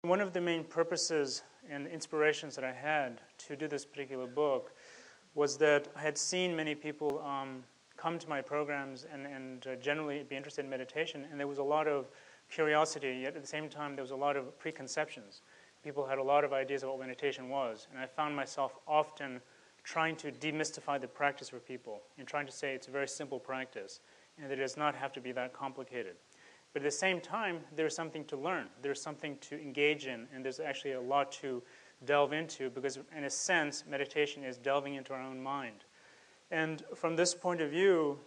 One of the main purposes and inspirations that I had to do this particular book was that I had seen many people come to my programs and generally be interested in meditation, and there was a lot of curiosity, yet at the same time there was a lot of preconceptions. People had a lot of ideas of what meditation was, and I found myself often trying to demystify the practice for people and trying to say it's a very simple practice and that it does not have to be that complicated. But at the same time, there's something to learn. There's something to engage in, and there's actually a lot to delve into because, in a sense, meditation is delving into our own mind. And from this point of view,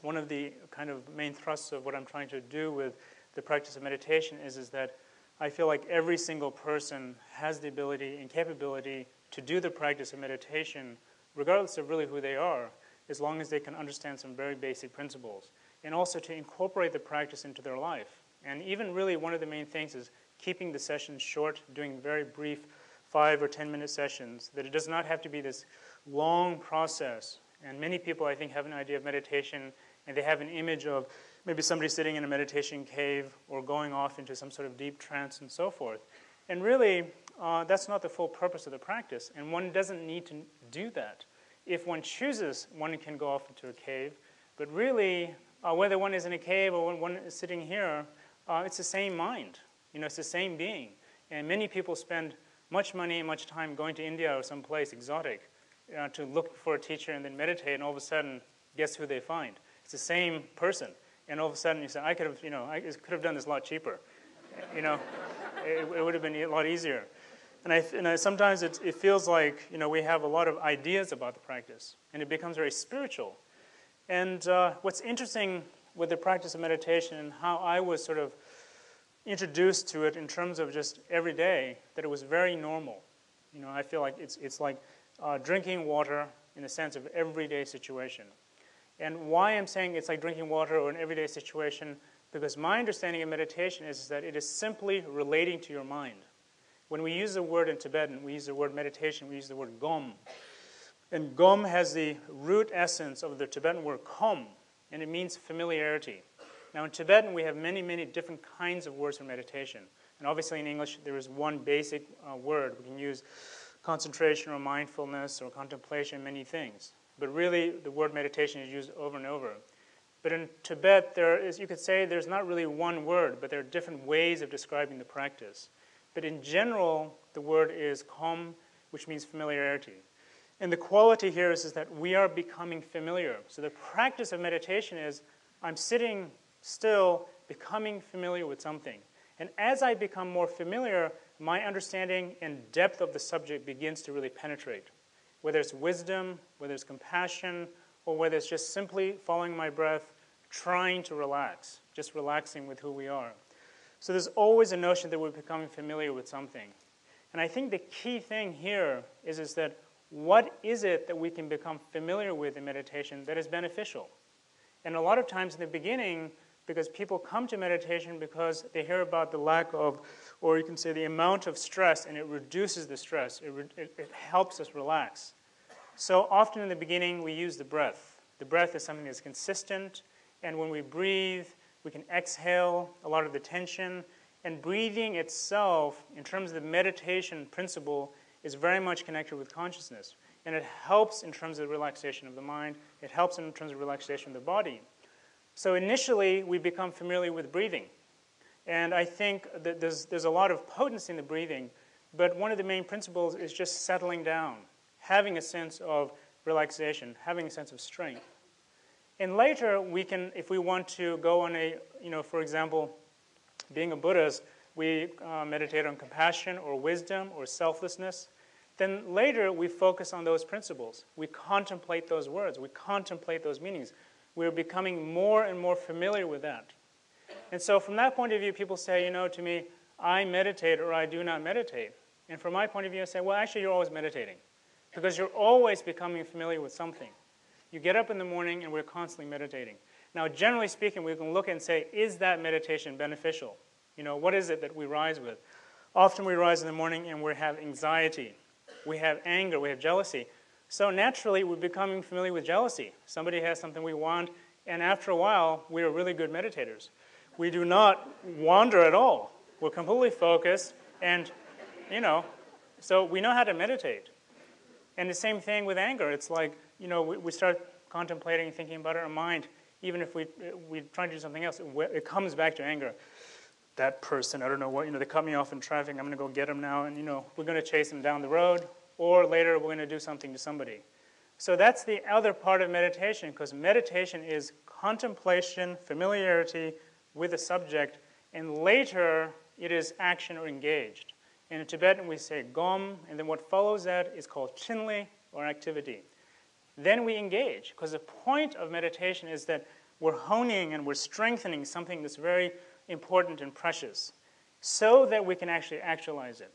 one of the kind of main thrusts of what I'm trying to do with the practice of meditation is that I feel like every single person has the ability and capability to do the practice of meditation, regardless of really who they are, as long as they can understand some very basic principles, and also to incorporate the practice into their life. And even really one of the main things is keeping the sessions short, doing very brief 5 or 10-minute sessions, that it does not have to be this long process. And many people, I think, have an idea of meditation, and they have an image of maybe somebody sitting in a meditation cave or going off into some sort of deep trance and so forth. And really, that's not the full purpose of the practice, and one doesn't need to do that. If one chooses, one can go off into a cave, but really, whether one is in a cave or one is sitting here, it's the same mind. It's the same being. And many people spend much money and much time going to India or someplace exotic to look for a teacher and then meditate, and all of a sudden, guess who they find? It's the same person. And all of a sudden, you say, I could have done this a lot cheaper. It would have been a lot easier. And sometimes it feels like we have a lot of ideas about the practice, and it becomes very spiritual. And what's interesting with the practice of meditation and how I was sort of introduced to it in terms of just every day, that it was very normal. I feel like it's like drinking water in the sense of everyday situation. And why I'm saying it's like drinking water or an everyday situation, because my understanding of meditation is that it is simply relating to your mind. When we use the word in Tibetan, we use the word meditation, we use the word gom. And gom has the root essence of the Tibetan word kom, and it means familiarity. Now in Tibetan, we have many, many different kinds of words for meditation. And obviously in English, there is one basic word. We can use concentration or mindfulness or contemplation, many things. But really, the word meditation is used over and over. But in Tibet, you could say there's not really one word, but there are different ways of describing the practice. But in general, the word is kom, which means familiarity. And the quality here is that we are becoming familiar. So the practice of meditation is I'm sitting still, becoming familiar with something. And as I become more familiar, my understanding and depth of the subject begins to really penetrate. Whether it's wisdom, whether it's compassion, or whether it's just simply following my breath, trying to relax, just relaxing with who we are. So there's always a notion that we're becoming familiar with something. And I think the key thing here is that what is it that we can become familiar with in meditation that is beneficial? And a lot of times in the beginning, because people come to meditation because they hear about the lack of, or you can say the amount of stress, and it reduces the stress. It helps us relax. So often in the beginning, we use the breath. The breath is something that's consistent, and when we breathe, we can exhale a lot of the tension. And breathing itself, in terms of the meditation principle, is very much connected with consciousness. And it helps in terms of the relaxation of the mind. It helps in terms of relaxation of the body. So initially, we become familiar with breathing. And I think that there's a lot of potency in the breathing, but one of the main principles is just settling down, having a sense of relaxation, having a sense of strength. And later, we can, if we want to go on a, for example, being a Buddhist, we meditate on compassion or wisdom or selflessness. Then later, we focus on those principles. We contemplate those words. We contemplate those meanings. We're becoming more and more familiar with that. And so from that point of view, people say, to me, I meditate or I do not meditate. And from my point of view, I say, well, actually, you're always meditating because you're always becoming familiar with something. You get up in the morning and we're constantly meditating. Now, generally speaking, we can look and say, is that meditation beneficial? What is it that we rise with? Often we rise in the morning and we have anxiety. We have anger. We have jealousy. So naturally, we're becoming familiar with jealousy. Somebody has something we want, and after a while, we are really good meditators. We do not wander at all. We're completely focused, and, so we know how to meditate. And the same thing with anger. It's like, we start contemplating and thinking about it in our mind. Even if we try to do something else, it comes back to anger. That person, I don't know what, they cut me off in traffic. I'm going to go get them now, and, we're going to chase them down the road. Or later, we're going to do something to somebody. So that's the other part of meditation, because meditation is contemplation, familiarity with the subject, and later it is action or engaged. And in Tibetan, we say gom, and then what follows that is called chinli, or activity. Then we engage, because the point of meditation is that we're honing and we're strengthening something that's very important and precious so that we can actually actualize it.